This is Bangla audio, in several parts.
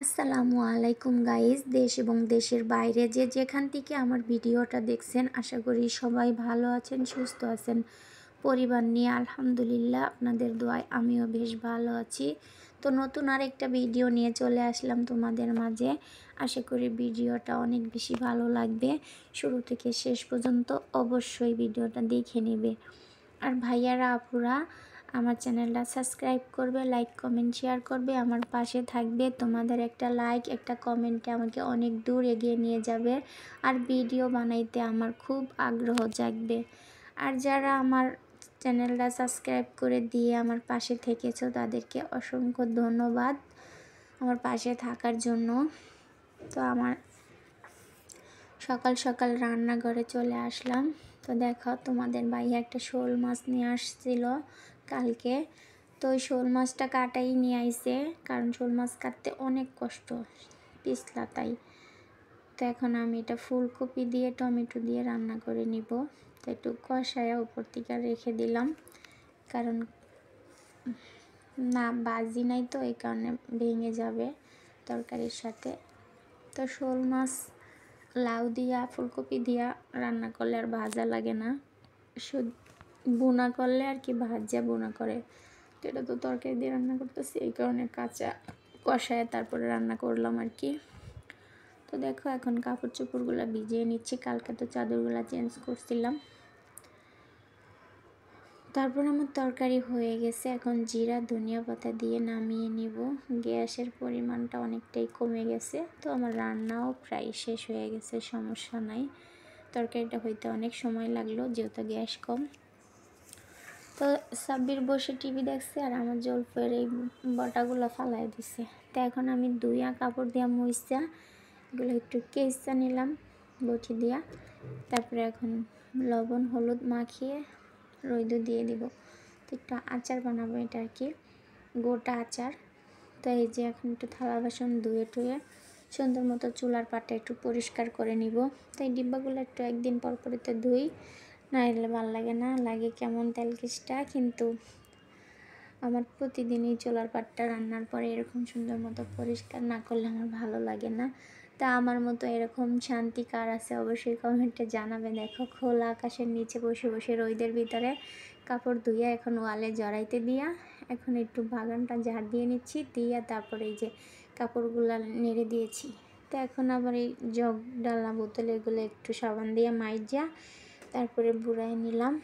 আসসালামু আলাইকুম গাইস, দেশ এবং দেশের বাইরে যে যেখান থেকে আমার ভিডিওটা দেখছেন, আশা করি সবাই ভালো আছেন, সুস্থ আছেন। পরিবার নিয়ে আলহামদুলিল্লাহ, আপনাদের দোয়ায় আমিও বেশ ভালো আছি। তো নতুন আরেকটা ভিডিও নিয়ে চলে আসলাম তোমাদের মাঝে। আশা করি ভিডিওটা অনেক বেশি ভালো লাগবে। শুরু থেকে শেষ পর্যন্ত অবশ্যই ভিডিওটা দেখে নেবে। আর ভাইয়ারা আপুরা আমার চ্যানেলটা সাবস্ক্রাইব করবে, লাইক কমেন্ট শেয়ার করবে, আমার পাশে থাকবে। তোমাদের একটা লাইক একটা কমেন্টে আমাকে অনেক দূর এগিয়ে নিয়ে যাবে, আর ভিডিও বানাইতে আমার খুব আগ্রহ জাগবে। আর যারা আমার চ্যানেলটা সাবস্ক্রাইব করে দিয়ে আমার পাশে থেকেছো তাদেরকে অসংখ্য ধন্যবাদ আমার পাশে থাকার জন্য। তো আমার সকাল সকাল রান্নাঘরে চলে আসলাম। তো দেখো, তোমাদের ভাইয়া একটা শোল মাছ নিয়ে আসছিল কালকে। তো ওই শোল মাছটা কাটাই নিয়ে আইছে, কারণ শোল মাছ কাটতে অনেক কষ্ট, পিছলা তাই। তো এখন আমি এটা ফুলকপি দিয়ে টমেটো দিয়ে রান্না করে নিব। তো একটু কষায়া উপর থেকে রেখে দিলাম, কারণ না বাজি নাই, তো এই কারণে ভেঙে যাবে তরকারির সাথে। তো শোল মাছ লাউ দিয়া ফুলকপি দিয়া রান্না করলে আর ভাজা লাগে না, শুধু বোনা করলে আর কি ভাজা বোনা করে। তো এটা তো তরকারি দিয়ে রান্না করতেছি, এই কারণে কাঁচা কষায় তারপরে রান্না করলাম আর কি। তো দেখো, এখন কাপড় চোপড়গুলো ভিজিয়ে নিচ্ছি, কালকে তো চাদরগুলো চেঞ্জ করছিলাম। তারপর আমার তরকারি হয়ে গেছে, এখন জিরা ধনিয়া পাতা দিয়ে নামিয়ে নিব। গ্যাসের পরিমাণটা অনেকটাই কমে গেছে, তো আমার রান্নাও প্রায় শেষ হয়ে গেছে, সমস্যা নাই। তরকারিটা হইতে অনেক সময় লাগলো যেহেতু গ্যাস কম। তো সাব্বির বসে টিভি দেখছে, আর আমার জলফের এই বটাগুলো ফালাই দিছে। তো এখন আমি ধুইয়া কাপড় দিয়া মুইসা এগুলো একটু কেচা নিলাম বটি দিয়া। তারপরে এখন লবণ হলুদ মাখিয়ে রোদে দিয়ে দিব। তো একটু আচার বানাবো, এটা আর কি গোটা আচার। তো এই যে এখন একটু থালা বাসন ধুয়ে টুয়ে সুন্দর মতো চুলার পাটে একটু পরিষ্কার করে নিব। তো এই ডিব্বাগুলো একটু একদিন পর পরে ধুই, না এলে ভালো লাগে না, লাগে কেমন তেলকিসটা। কিন্তু আমার প্রতিদিনই চুলার পাটটা রান্নার পরে এরকম সুন্দর মতো পরিষ্কার না করলে আমার ভালো লাগে না। তা আমার মতো এরকম শান্তি কার আছে অবশ্যই কমেন্টে জানাবে। দেখো, খোলা আকাশের নিচে বসে বসে রোদের ভিতরে কাপড় ধুইয়া এখন ওয়ালে জড়াইতে দিয়া এখন একটু বাগানটা ঝাড় দিয়ে নিচ্ছি, দিয়া তারপরে এই যে কাপড়গুলো নেড়ে দিয়েছি। তো এখন আবার এই জগ ডালা বোতল এগুলো একটু সাবান দিয়ে মাইজা তারপরে বুড়াই নিলাম।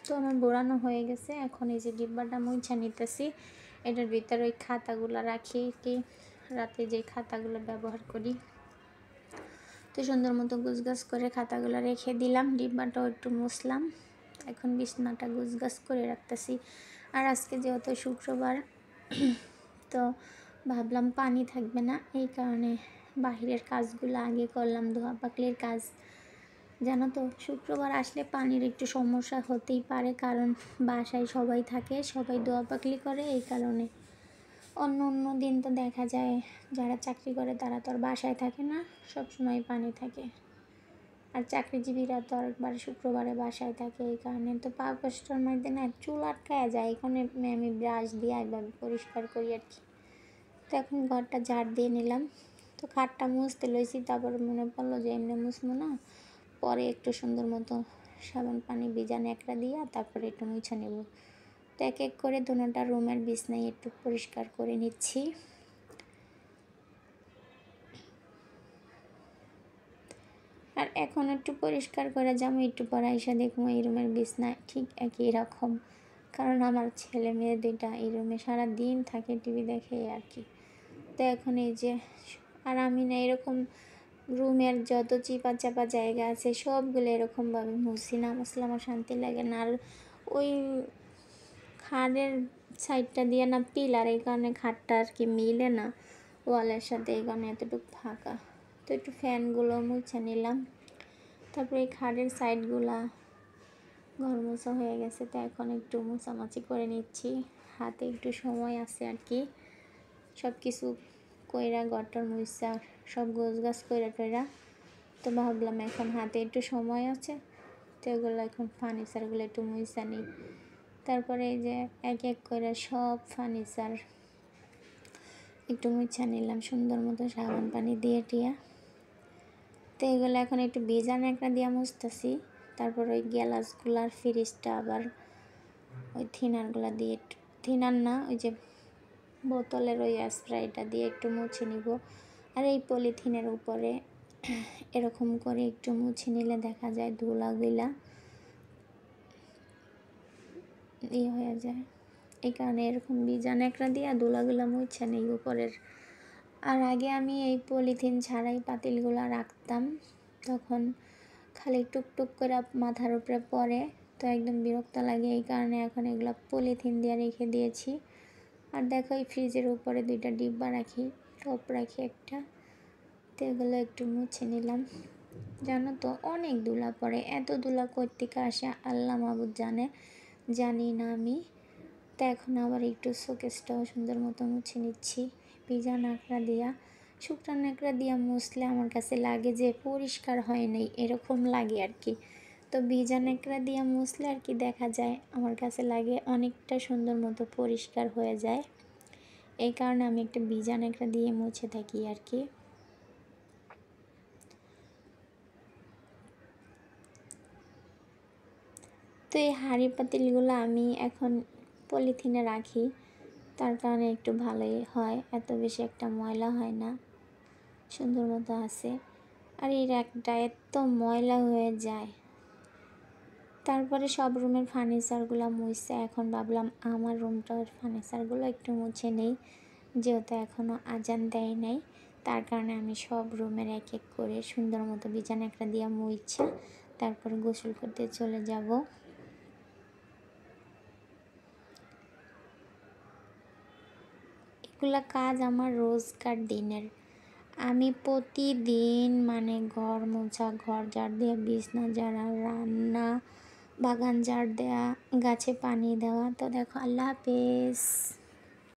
তো আমার বোড়ানো হয়ে গেছে, এখন এই যে ডিব্বাটা মুছা নিতেছি। এটার ভিতরে ওই খাতাগুলো রাখি কি, রাতে যে খাতাগুলো ব্যবহার করি। তো সুন্দর মতো গুছগাছ করে খাতাগুলো রেখে দিলাম, ডিব্বাটাও একটু মুছলাম। এখন বিছনাটা গুছগাছ করে রাখতেছি। আর আজকে যেহেতু শুক্রবার, তো ভাবলাম পানি থাকবে না, এই কারণে বাহিরের কাজগুলো আগে করলাম, ধোয়া পাকলির কাজ। জানো তো, শুক্রবার আসলে পানির একটু সমস্যা হতেই পারে, কারণ বাসায় সবাই থাকে, সবাই দোয়া পাকলি করে, এই কারণে। অন্য অন্য দিন তো দেখা যায় যারা চাকরি করে তারা তো আর বাসায় থাকে না, সব সময় পানি থাকে। আর চাকরিজীবীরা তো আর একবার শুক্রবারে বাসায় থাকে, এই কারণে তো পা কষ্টের মধ্যে না চুল আটকায় যায়, এখানে আমি ব্রাশ দিয়ে একভাবে পরিষ্কার করি আর কি। তো এখন ঘরটা ঝাড় দিয়ে নিলাম। তো খাটটা মুছতে লইছি, তারপরে মনে পড়লো যে এমনি মুছবো না, পরে একটু সুন্দর মতো সাবান পানি ভিজা ন্যাকড়া দিয়া তারপরে একটু মুছে নেব। তো এক এক করে দোনোটা রুমের বিছনায় একটু পরিষ্কার করে নিচ্ছি। আর এখন একটু পরিষ্কার করে যাবো, একটু পরে এসে দেখবো এই রুমের বিছনায় ঠিক একই রকম, কারণ আমার ছেলে মেয়ে দুইটা এই রুমে সারা দিন থাকে, টিভি দেখে আর কি। তো এখন এই যে, আর আমি না এরকম রুমের যত চিপা চাপা জায়গা আছে সবগুলো এরকমভাবে মুছি না, মুছলে আমার শান্তি লাগে না। আর ওই খাটের সাইডটা দিয়ে না পিলার, এই কারণে খাটটা আর কি মিলে না ওয়ালের সাথে, এই কারণে এতটুকু ফাঁকা। তো একটু ফ্যানগুলো মুছে নিলাম। তারপরে এই খাটের সাইডগুলা ঘর মোছা হয়ে গেছে, তো এখন একটু মোছামাছি করে নিচ্ছি। হাতে একটু সময় আছে আর কি, সব কিছু কইরা ঘরটার মুছা সব গোছগাছ কইরা টইরা। তো ভাবলাম এখন হাতে একটু সময় আছে, তো এগুলো এখন ফার্নিচারগুলো একটু মুছা নিই। তারপরে এই যে এক এক করে সব ফার্নিচার একটু মুছা নিলাম সুন্দর মতো সাবান পানি দিয়ে টিয়া। তো এগুলো এখন একটু ভেজা ন্যাকড়া দিয়ে মুছতেছি। তারপর ওই গ্লাসগুলার ফ্রিজটা আবার ওই থিনারগুলো দিয়ে একটু, থিনার না, ওই যে বোতলের ওই স্প্রাইটা দিয়ে একটু মুছে নিব। আর এই পলিথিনের উপরে এরকম করে একটু মুছে নিলে দেখা যায় ধুলাগুলা হয়ে যায়। এই কারণে এরকম ভিজা ন্যাকড়া দিয়ে ধুলাগুলা মুছে নিই উপরের। আর আগে আমি এই পলিথিন ছাড়াই পাতিলগুলা রাখতাম, তখন খালি টুকটুক করে মাথার উপরে পড়ে, তো একদম বিরক্ত লাগে। এই কারণে এখন এগুলো পলিথিন দিয়ে রেখে দিয়েছি। আর দেখো এই ফ্রিজের উপরে 2টা ডিব্বা রাখি, টপ রাখি একটা। তো এগুলো একটু মুছে নিলাম। জানো তো অনেক ধুলা পড়ে, এত ধুলা কই থেকে আসে আল্লাহ মাবুদ জানে, জানি না আমি। তো এখন আবার একটু শোকেসটাও সুন্দর মতো মুছে নিচ্ছি ভিজা ন্যাকড়া দিয়া। শুকনো ন্যাকড়া দিয়া মুছলে আমার কাছে লাগে যে পরিষ্কার হয় নাই, এরকম লাগে আর কি। তো ভিজা ন্যাকড়া দিয়া মুছলে আর কি দেখা যায়, আমার কাছে লাগে অনেকটা সুন্দর মতো পরিষ্কার হয়ে যায়। এই কারণে আমি একটা ভিজা ন্যাকড়া দিয়ে মুছে থাকি আর কি। তো এই হাঁড়ি পাতিলগুলো আমি এখন পলিথিনে রাখি, তার কারণে একটু ভালোই হয়, এত বেশি একটা ময়লা হয় না, সুন্দর মতো আছে। আর এই র্যাকটা এত ময়লা হয়ে যায়। তারপরে সব রুমের ফার্নিচারগুলো মুছছে, এখন ভাবলাম আমার রুমটার ফার্নিচারগুলো একটু মুছে নেই, যেহেতু এখনও আজান দেয় নাই। তার কারণে আমি সব রুমের এক এক করে সুন্দর মতো বিছানা একটা দিয়ে মুছে তারপরে গোসল করতে চলে যাব। এগুলা কাজ আমার রোজকার দিনের। আমি প্রতিদিন মানে ঘর মোছা, ঘর ঝাড় দেওয়া, বিছনা ঝাড়া, রান্না, বাগান ঝাড় দেওয়া, গাছে পানি দেওয়া। তো দেখো, আল্লাহ হাফেজ।